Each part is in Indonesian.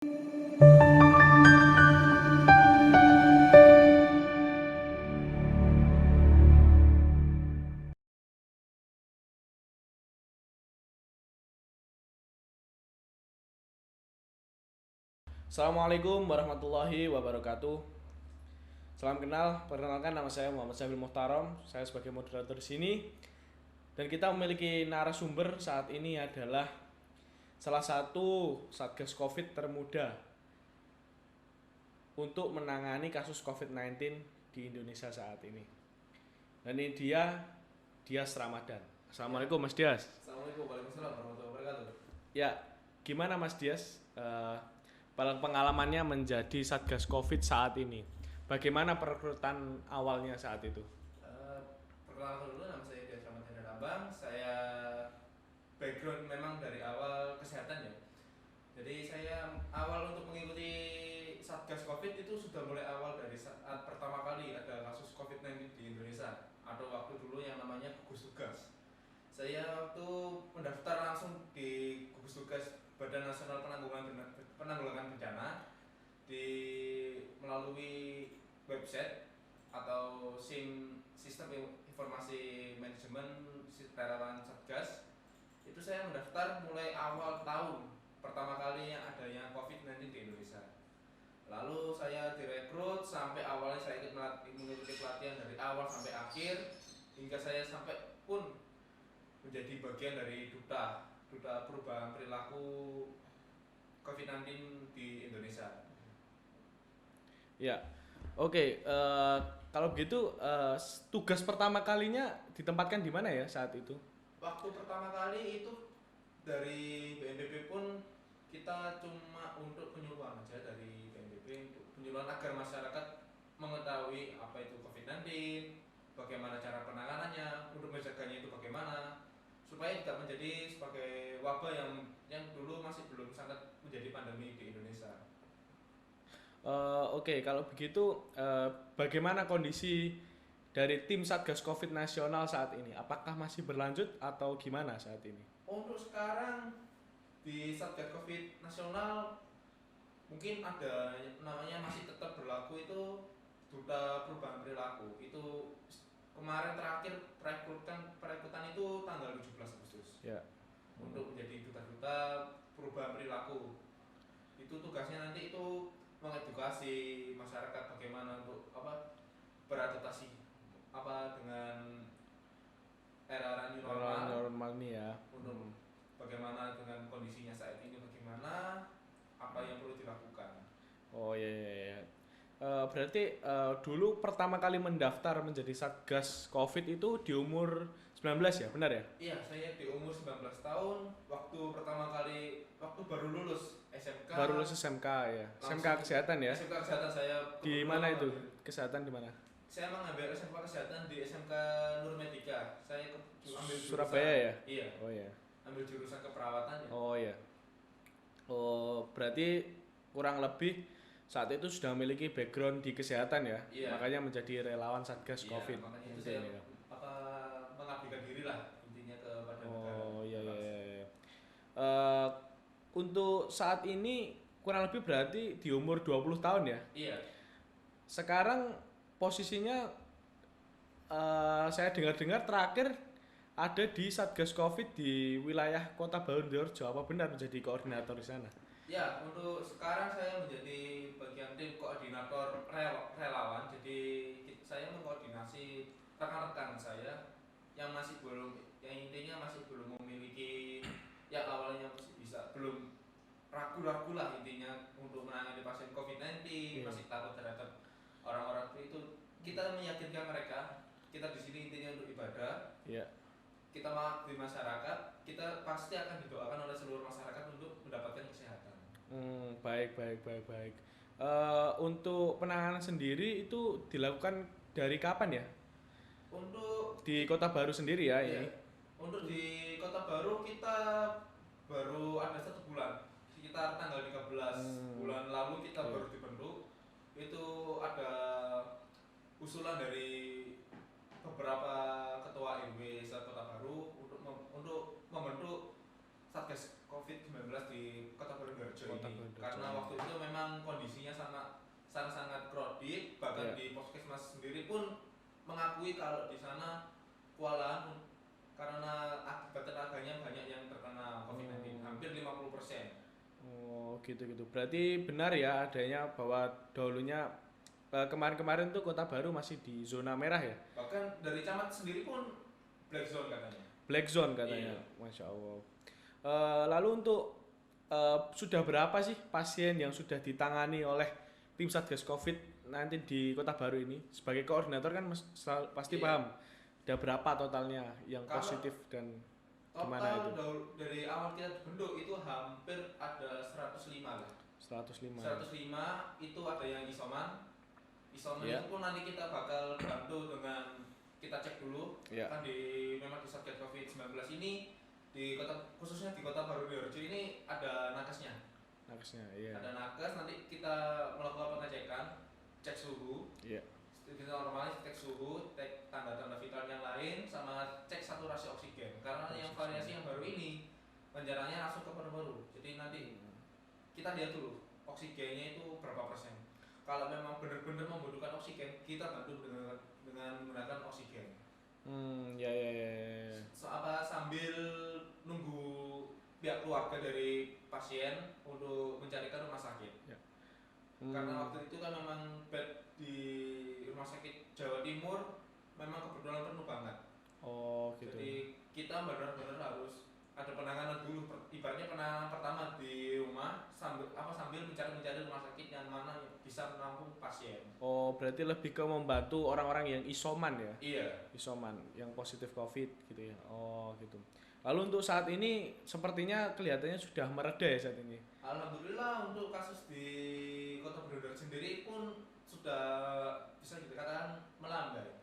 Assalamualaikum warahmatullahi wabarakatuh. Salam kenal, perkenalkan nama saya Muhammad Sabil Muhtarom. Saya sebagai moderator di sini dan kita memiliki narasumber saat ini adalah salah satu Satgas Covid termuda untuk menangani kasus COVID-19 di Indonesia saat ini. Dan ini dia Dias Ramadan. Assalamualaikum Mas Dias. Assalamualaikum warahmatullahi wabarakatuh. Ya, gimana Mas Dias? Pengalamannya menjadi Satgas Covid saat ini. Bagaimana perekrutan awalnya saat itu? Perkenalkan dulu, nama saya Dias Ramadan Abang. Saya background memang dari awal kesehatan ya. Jadi saya awal untuk mengikuti Satgas Covid itu sudah mulai awal dari saat pertama kali ada kasus COVID-19 di Indonesia, atau waktu dulu yang namanya gugus tugas. Saya waktu mendaftar langsung di gugus tugas Badan Nasional Penanggulangan Bencana di melalui website atau Sistem Informasi Manajemen Relawan Satgas. Itu saya mendaftar mulai awal tahun pertama kali yang adanya COVID-19 di Indonesia. Lalu saya direkrut sampai awalnya saya mengikuti pelatihan dari awal sampai akhir, hingga saya sampai pun menjadi bagian dari duta perubahan perilaku COVID-19 di Indonesia. Ya, oke. Kalau begitu, tugas pertama kalinya ditempatkan di mana ya saat itu? Waktu pertama kali itu dari BNPB pun kita cuma untuk penyuluhan aja dari BNPB, untuk penyuluhan agar masyarakat mengetahui apa itu COVID-19, bagaimana cara penanganannya, untuk mencegahnya itu bagaimana, supaya tidak menjadi sebagai wabah yang dulu masih belum sangat menjadi pandemi di Indonesia. Oke, kalau begitu, bagaimana kondisi dari tim Satgas Covid nasional saat ini? Apakah masih berlanjut atau gimana saat ini? Untuk sekarang di Satgas Covid nasional mungkin ada namanya masih tetap berlaku, itu duta perubahan perilaku. Itu kemarin terakhir perekrutan itu tanggal 17 Agustus. Ya. Untuk menjadi duta-duta perubahan perilaku. Itu tugasnya nanti itu mengedukasi masyarakat bagaimana untuk beradaptasi dengan era new Normal nih ya. Untuk bagaimana dengan kondisinya saat ini, bagaimana apa yang perlu dilakukan. Oh iya. Berarti dulu pertama kali mendaftar menjadi Satgas Covid itu di umur 19 ya, benar ya? Iya, saya di umur 19 tahun, waktu pertama kali, waktu baru lulus SMK. Baru lulus SMK ya. SMK Kesehatan ya? SMK Kesehatan saya. Di mana itu? Kesehatan di mana? Saya mengambil SMK Kesehatan di SMK Nur Medika. Saya ambil jurusan Surabaya ya? Iya. Oh iya. Ambil jurusan keperawatan ya. Oh iya. Oh, berarti kurang lebih saat itu sudah memiliki background di kesehatan ya? Iya. Makanya menjadi relawan Satgas Iya, Covid. makanya itu Mungkin saya ya. mengabdikan diri lah intinya kepada negara. Oh iya. Untuk saat ini kurang lebih berarti di umur 20 tahun ya? Iya. Sekarang posisinya saya dengar-dengar terakhir ada di Satgas Covid di wilayah Kota Banjarnegara, apa benar menjadi koordinator di sana? Ya, untuk sekarang saya menjadi bagian tim koordinator relawan. Jadi saya mengkoordinasi rekan-rekan saya yang intinya masih belum memiliki, yang awalnya masih belum ragu-ragu lah intinya untuk menangani pasien COVID-19, masih takut terhadap orang-orang itu. Kita meyakinkan mereka, kita di sini intinya untuk ibadah. Iya. Kita mengabdi masyarakat, kita pasti akan didoakan oleh seluruh masyarakat untuk mendapatkan kesehatan. Baik. Untuk penanganan sendiri itu dilakukan dari kapan ya? Untuk Di Kota Baru sendiri ya iya, ini? untuk di Kota Baru kita baru ada 1 bulan, sekitar tanggal 13 bulan lalu kita baru dibentuk. Itu ada usulan dari beberapa ketua RW Kota Baru untuk membentuk Satgas Covid COVID-19 di Kota Barurejo Kota ini. Barurejo. Karena waktu itu memang kondisinya sangat crowded, bahkan Iya. di puskesmas sendiri pun mengakui kalau di sana kewalahan karena akibat tenaganya banyak yang terkena COVID-19, hampir 50%. Oh gitu. Berarti benar ya adanya bahwa dahulunya kemarin-kemarin tuh Kota Baru masih di zona merah ya? Bahkan dari camat sendiri pun black zone katanya. Black zone katanya. Iya. Masya Allah. Lalu untuk sudah berapa sih pasien yang sudah ditangani oleh tim Satgas COVID-19 di Kota Baru ini? Sebagai koordinator kan pasti Iya. paham. Ada berapa totalnya yang Kalau positif dan gimana total itu? dari awal kita dibentuk itu hampir ada 105 lah. 105. 105 itu ada yang isoman. Isoman Iya. itu pun nanti kita bakal bantu dengan kita cek dulu. Iya. Kan memang di Satgas COVID-19 ini khususnya di Kota Barurejo ini ada nakesnya. Nakesnya, iya. Ada nakes, nanti kita melakukan pengecekan, cek suhu. Iya. Kita normalis cek suhu, cek tanda-tanda vital yang lain, sama cek saturasi oksigen. Karena yang variasi yang baru ini penjaranya langsung ke paru-paru. Jadi nanti kita lihat dulu oksigennya itu berapa persen. Kalau memang benar-benar membutuhkan oksigen, kita bantu dengan menggunakan oksigen. Ya. Sambil nunggu pihak keluarga dari pasien untuk mencarikan rumah sakit. Ya. Karena waktu itu kan memang bed di rumah sakit Jawa Timur memang kebetulan penuh banget. Oh gitu. Jadi kita benar-benar harus ada penanganan dulu, ibaratnya penanganan pertama di rumah sambil mencari rumah sakit yang mana yang bisa menampung pasien. Oh berarti lebih ke membantu orang-orang yang isoman ya? Iya. Isoman yang positif COVID gitu ya. Oh gitu. Lalu untuk saat ini sepertinya kelihatannya sudah mereda ya saat ini. Alhamdulillah untuk kasus di Kota Barurejo sendiri pun sudah bisa dikatakan melandai.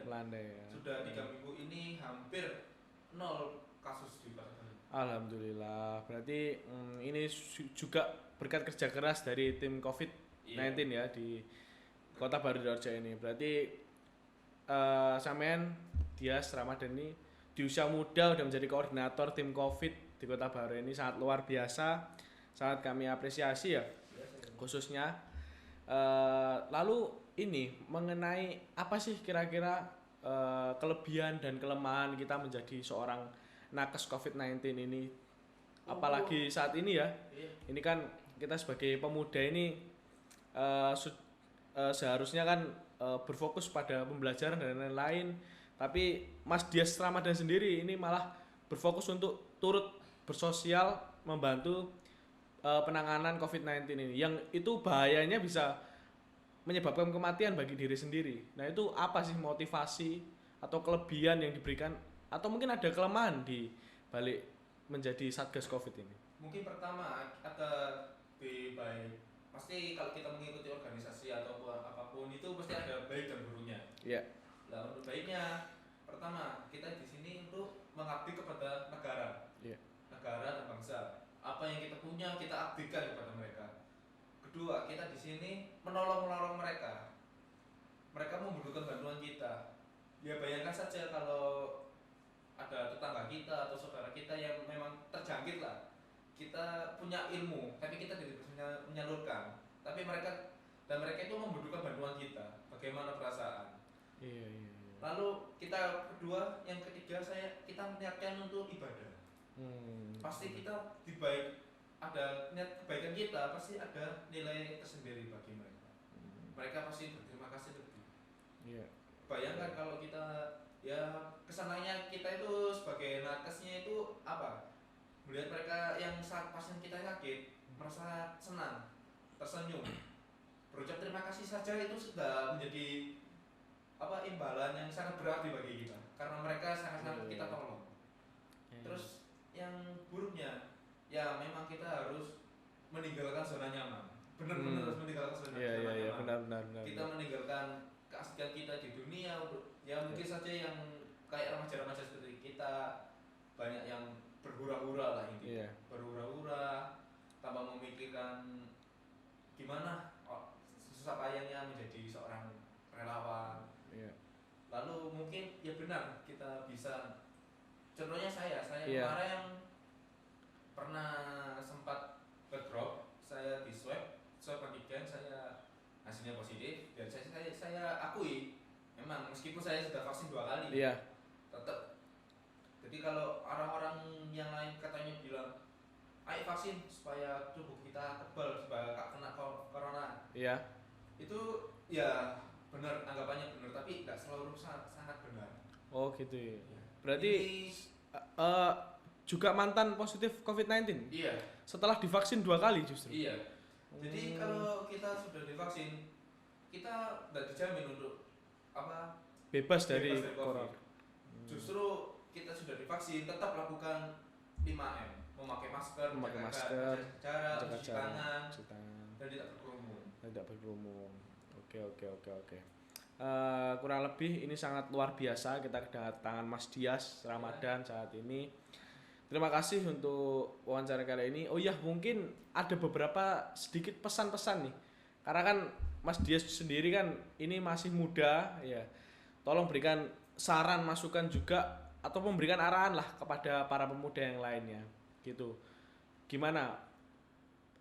Melandai ya. Sudah 3 minggu ini hampir 0 kasus di Kota Barurejo. Alhamdulillah. Berarti ini juga berkat kerja keras dari tim COVID-19 ya di Kota Barurejo ini. Berarti sampean Dias Ramadhani di usia muda udah menjadi koordinator tim COVID di Kota Baru ini sangat luar biasa, sangat kami apresiasi ya khususnya. Lalu ini mengenai apa sih kira-kira kelebihan dan kelemahan kita menjadi seorang nakes COVID-19 ini, apalagi saat ini ya. Ini kan kita sebagai pemuda ini seharusnya kan berfokus pada pembelajaran dan lain-lain. Tapi Mas Dias Ramadhan sendiri ini malah berfokus untuk turut bersosial membantu penanganan COVID-19 ini, yang itu bahayanya bisa menyebabkan kematian bagi diri sendiri. Nah itu apa sih motivasi atau kelebihan yang diberikan, atau mungkin ada kelemahan di balik menjadi Satgas COVID ini? Mungkin pertama ada baik, pasti kalau kita mengikuti organisasi atau apapun itu pasti ada baik dan buruknya. Iya. Nah, untuk baiknya, pertama kita di sini untuk mengabdi kepada negara, negara dan bangsa. Apa yang kita punya kita abdikan kepada mereka. Kedua, kita di sini menolong mereka. Mereka membutuhkan bantuan kita. Ya bayangkan saja kalau ada tetangga kita atau saudara kita yang memang terjangkit lah. Kita punya ilmu, tapi kita tidak bisa menyalurkan. Tapi mereka itu membutuhkan bantuan kita. Bagaimana perasaan? Iya. Lalu kita kedua, yang ketiga kita niatkan untuk ibadah. Pasti kita ada niat kebaikan kita, pasti ada nilai tersendiri bagi mereka. Mereka pasti berterima kasih lebih. Iya. Bayangkan kalau kita ya kesenangannya kita itu sebagai nakesnya itu apa? Melihat mereka yang saat pasien kita sakit merasa senang, tersenyum, berucap terima kasih saja itu sudah menjadi imbalan yang sangat berarti bagi kita, karena mereka sangat-sangat kita tolong. Terus yang buruknya ya memang kita harus meninggalkan zona nyaman, benar-benar harus meninggalkan zona nyaman. Iya, benar. Kita meninggalkan keasikan kita di dunia untuk mungkin saja yang kayak remaja-remaja seperti kita banyak yang berhura-hura lah intinya. Berhura-hura tanpa memikirkan gimana susah payahnya menjadi seorang relawan. Lalu mungkin ya benar kita bisa, contohnya saya kemarin pernah karena sempat ngedrop, saya di swab antigen, saya hasilnya positif dan saya akui memang meskipun saya sudah vaksin 2 kali Iya. tetap. Jadi kalau orang-orang yang lain katanya bilang ayo vaksin supaya tubuh kita tebal supaya gak kena corona, Iya. itu ya benar, anggapannya benar tapi tidak selalu sangat benar. Oh gitu ya. Ya. Berarti Ini, juga mantan positif COVID-19 iya setelah divaksin 2 kali justru. iya. Jadi kalau kita sudah divaksin, kita tidak dijamin untuk Bebas dari bebas dari corona. COVID. Justru kita sudah divaksin, tetap lakukan 5M, memakai masker, Memakai menjaga masker, jarak, jaga cuci jarak, tangan, cuci tangan, dan tidak berkerumun. tidak berkerumun. Oke. Kurang lebih ini sangat luar biasa kita kedatangan Mas Dias Ramadan saat ini. Terima kasih untuk wawancara kali ini. Oh iya, mungkin ada beberapa sedikit pesan-pesan nih. Karena kan Mas Dias sendiri kan ini masih muda ya. Tolong berikan saran, masukan juga atau memberikan arahan lah kepada para pemuda yang lainnya. Gitu. Gimana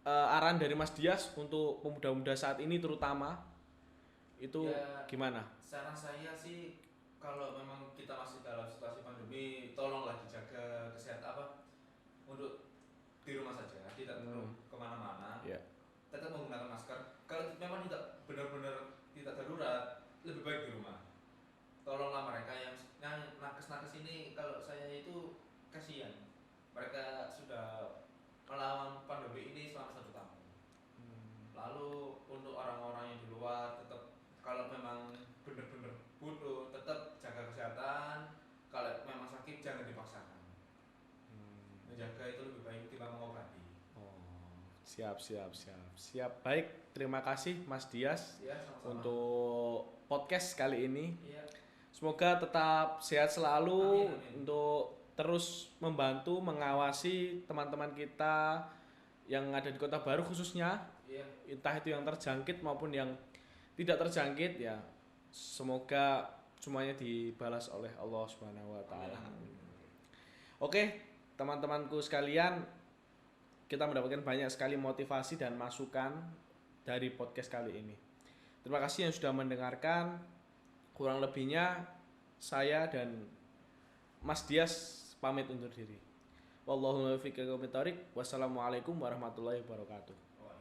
arahan dari Mas Dias untuk pemuda-pemuda saat ini terutama itu Ya, gimana? saran saya sih kalau memang kita masih dalam situasi pandemi, tolonglah dijaga kesehatan untuk di rumah saja, tidak perlu kemana-mana. Ya. Tetap menggunakan masker. Kalau memang tidak benar-benar tidak darurat, lebih baik di rumah. Tolonglah mereka yang nakes-nakes ini, kalau saya itu kasihan. Mereka sudah melawan pandemi ini selama 1 tahun. Lalu untuk orang-orang yang di luar, tetap kalau memang benar-benar butuh, tetap jaga kesehatan. Kalau memang sakit jangan dipaksakan. Menjaga itu lebih baik ketimbang mengobati. Siap. Baik, terima kasih Mas Dias Ya, sama-sama. untuk podcast kali ini. Iya. Semoga tetap sehat selalu. Amin. Untuk terus membantu mengawasi teman-teman kita yang ada di Kota Baru khususnya, Iya. entah itu yang terjangkit maupun yang tidak terjangkit ya. Semoga semuanya dibalas oleh Allah Subhanahu wa taala. Amin. Oke, teman-temanku sekalian, kita mendapatkan banyak sekali motivasi dan masukan dari podcast kali ini. Terima kasih yang sudah mendengarkan. Kurang lebihnya saya dan Mas Dias pamit undur diri. Wallahu muwaffiq ila aqwamit thoriq. Wassalamualaikum warahmatullahi wabarakatuh. Wah.